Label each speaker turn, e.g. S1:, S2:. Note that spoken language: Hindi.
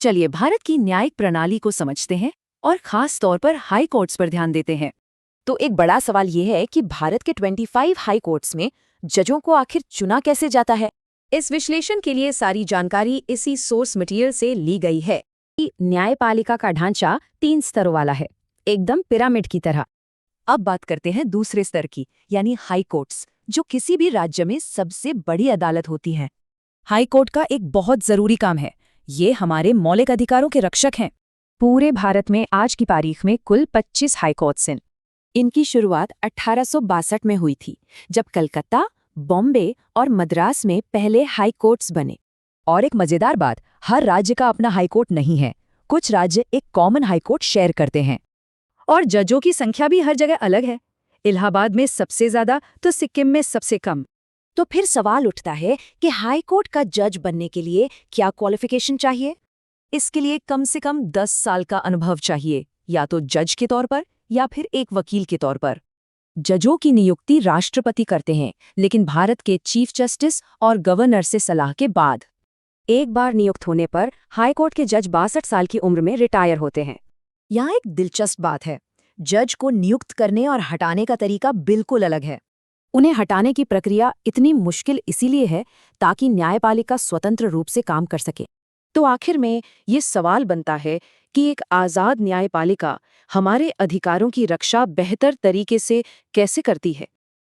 S1: चलिए भारत की न्यायिक प्रणाली को समझते हैं और खास तौर पर हाई कोर्ट्स पर ध्यान देते हैं।
S2: तो एक बड़ा सवाल ये है कि भारत के 25 हाई कोर्ट्स में जजों को आखिर चुना कैसे जाता है।
S3: इस विश्लेषण के लिए सारी जानकारी इसी सोर्स मटेरियल से ली गई है।
S2: न्यायपालिका का ढांचा 3 स्तरों वाला है, एकदम पिरामिड की तरह।
S1: अब बात करते हैं दूसरे स्तर की, यानी हाई कोर्ट्स, जो किसी भी राज्य में सबसे बड़ी अदालत होती है।
S2: हाई कोर्ट का एक बहुत जरूरी काम है, ये हमारे मौलिक अधिकारों के रक्षक हैं। पूरे भारत में आज की तारीख में कुल 25 हाई कोर्ट्स हैं।
S1: इनकी शुरुआत 1862 में हुई थी, जब कलकत्ता, बॉम्बे और मद्रास में पहले हाई कोर्ट्स बने।
S2: और एक मजेदार बात, हर राज्य का अपना हाई कोर्ट नहीं है, कुछ राज्य एक कॉमन हाई कोर्ट शेयर करते हैं।
S3: और जजों की संख्या भी हर जगह अलग है। इलाहाबाद में सबसे ज्यादा तो सिक्किम में सबसे कम।
S2: तो फिर सवाल उठता है कि हाई कोर्ट का जज बनने के लिए क्या क्वालिफिकेशन चाहिए।
S1: इसके लिए कम से कम 10 साल का अनुभव चाहिए, या तो जज के तौर पर या फिर एक वकील के तौर पर।
S2: जजों की नियुक्ति राष्ट्रपति करते हैं, लेकिन भारत के चीफ जस्टिस और गवर्नर से सलाह के बाद। एक बार नियुक्त होने पर हाई कोर्ट के जज 62 साल की उम्र में रिटायर होते हैं।
S1: यहाँ एक दिलचस्प बात है, जज को नियुक्त करने और हटाने का तरीका बिल्कुल अलग है।
S2: उन्हें हटाने की प्रक्रिया इतनी मुश्किल इसीलिए है ताकि न्यायपालिका स्वतंत्र रूप से काम कर सके।
S1: तो आखिर में ये सवाल बनता है कि एक आज़ाद न्यायपालिका हमारे अधिकारों की रक्षा बेहतर तरीके से कैसे करती है।